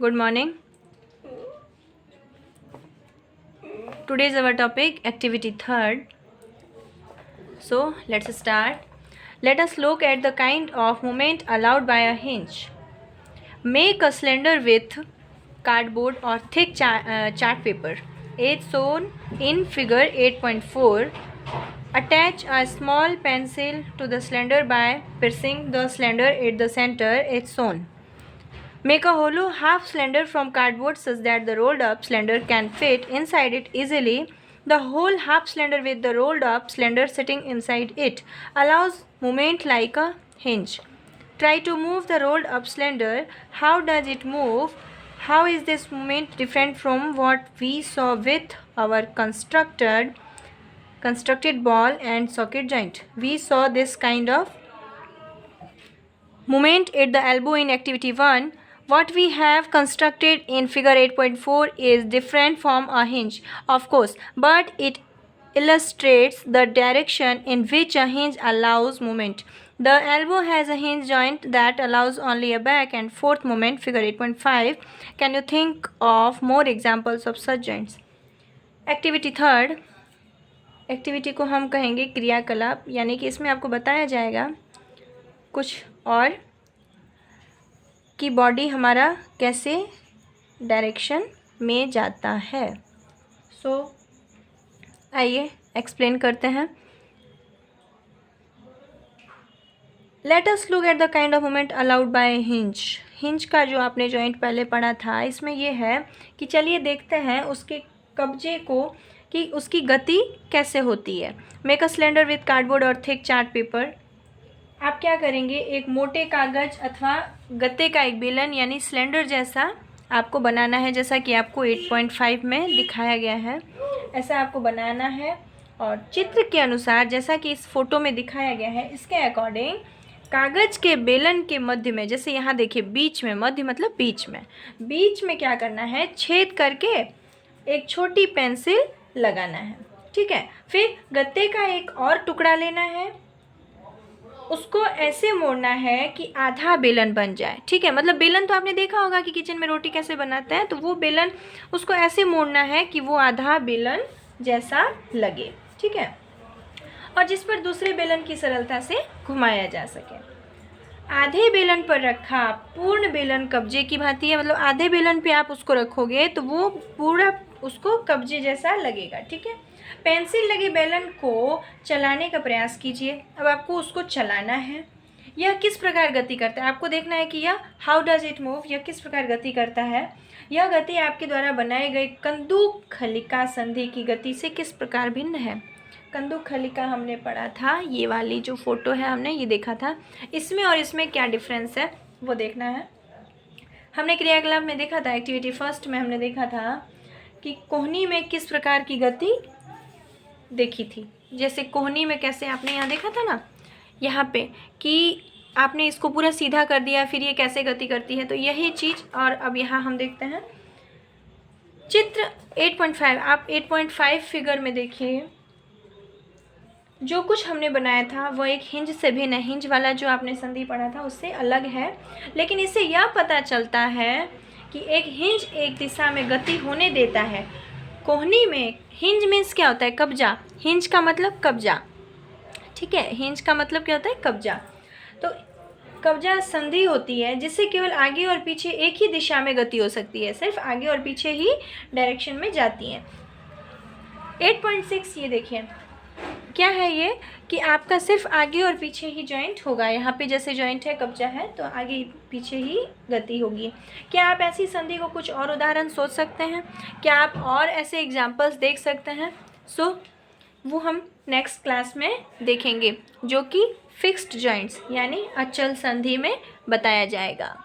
Good morning. Today is our topic activity third. So let's start. Let us look at the kind of movement allowed by a hinge. Make a cylinder with cardboard or thick chart paper as shown in figure 8.4. Attach a small pencil to the cylinder by pressing the cylinder at the center as shown. Make a hollow half cylinder from cardboard such that the rolled up cylinder can fit inside it easily. The whole half cylinder with the rolled up cylinder sitting inside it allows movement like a hinge. Try to move the rolled up cylinder. How does it move? How is this movement different from what we saw with our constructed ball and socket joint? We saw this kind of movement at the elbow in activity 1. What we have constructed in figure 8.4 is different from a hinge, of course, but it illustrates the direction in which a hinge allows movement. The elbow has a hinge joint that allows only a back and forth movement, figure 8.5. Can you think of more examples of such joints? Activity third, activity को हम कहेंगे क्रियाकलाप, यानी कि इसमें आपको बताया जाएगा कुछ और कि बॉडी हमारा कैसे डायरेक्शन में जाता है. सो आइए एक्सप्लेन करते हैं. Let us look at the kind of movement allowed by hinge. Hinge का जो आपने जॉइंट पहले पढ़ा था, इसमें यह है कि चलिए देखते हैं उसके कब्जे को कि उसकी गति कैसे होती है. Make a cylinder with cardboard और थिक चार्ट पेपर. आप क्या करेंगे, एक मोटे कागज़ अथवा गत्ते का एक बेलन यानी सिलेंडर जैसा आपको बनाना है, जैसा कि आपको 8.5 में दिखाया गया है. ऐसा आपको बनाना है और चित्र के अनुसार जैसा कि इस फोटो में दिखाया गया है, इसके अकॉर्डिंग कागज़ के बेलन के मध्य में, जैसे यहाँ देखिए बीच में, मध्य मतलब बीच में क्या करना है, छेद करके एक छोटी पेंसिल लगाना है. ठीक है. फिर गत्ते का एक और टुकड़ा लेना है, उसको ऐसे मोड़ना है कि आधा बेलन बन जाए. ठीक है. मतलब बेलन तो आपने देखा होगा कि किचन में रोटी कैसे बनाते हैं, तो वो बेलन उसको ऐसे मोड़ना है कि वो आधा बेलन जैसा लगे. ठीक है. और जिस पर दूसरे बेलन की सरलता से घुमाया जा सके. आधे बेलन पर रखा पूर्ण बेलन कब्जे की भांति है. मतलब आधे बेलन पे आप उसको रखोगे तो वो पूरा उसको कब्जे जैसा लगेगा. ठीक है. पेंसिल लगे बेलन को चलाने का प्रयास कीजिए. अब आपको उसको चलाना है. यह किस प्रकार गति करता है, आपको देखना है कि यह हाउ डज इट मूव, यह किस प्रकार गति करता है. यह गति आपके द्वारा बनाए गए कंदूक खलिका संधि की गति से किस प्रकार भिन्न है. कंदूक खलिका हमने पढ़ा था, ये वाली जो फोटो है हमने ये देखा था. इसमें और इसमें क्या डिफरेंस है वो देखना है. हमने क्रियाकलाप में देखा था, एक्टिविटी फर्स्ट में हमने देखा था कि कोहनी में किस प्रकार की गति देखी थी. जैसे कोहनी में कैसे आपने यहाँ देखा था ना, यहाँ पे कि आपने इसको पूरा सीधा कर दिया, फिर ये कैसे गति करती है, तो यही चीज़. और अब यहाँ हम देखते हैं चित्र 8.5. आप 8.5 फिगर में देखिए, जो कुछ हमने बनाया था वो एक हिंज से भिन्न है. हिंज वाला जो आपने संधि पढ़ा था उससे अलग है, लेकिन इससे यह पता चलता है कि एक हिंज एक दिशा में गति होने देता है. कोहनी में हिंज मीन्स क्या होता है, कब्जा. हिंज का मतलब कब्जा. ठीक है. हिंज का मतलब क्या होता है, कब्जा. तो कब्जा संधि होती है जिससे केवल आगे और पीछे एक ही दिशा में गति हो सकती है, सिर्फ आगे और पीछे ही डायरेक्शन में जाती हैं. 8.6 ये देखिए क्या है, ये कि आपका सिर्फ आगे और पीछे ही जॉइंट होगा. यहाँ पे जैसे जॉइंट है, कब्जा है, तो आगे पीछे ही गति होगी. क्या आप ऐसी संधि को कुछ और उदाहरण सोच सकते हैं, क्या आप और ऐसे एग्जांपल्स देख सकते हैं. सो वो हम नेक्स्ट क्लास में देखेंगे, जो कि फिक्स्ड जॉइंट्स यानी अचल संधि में बताया जाएगा.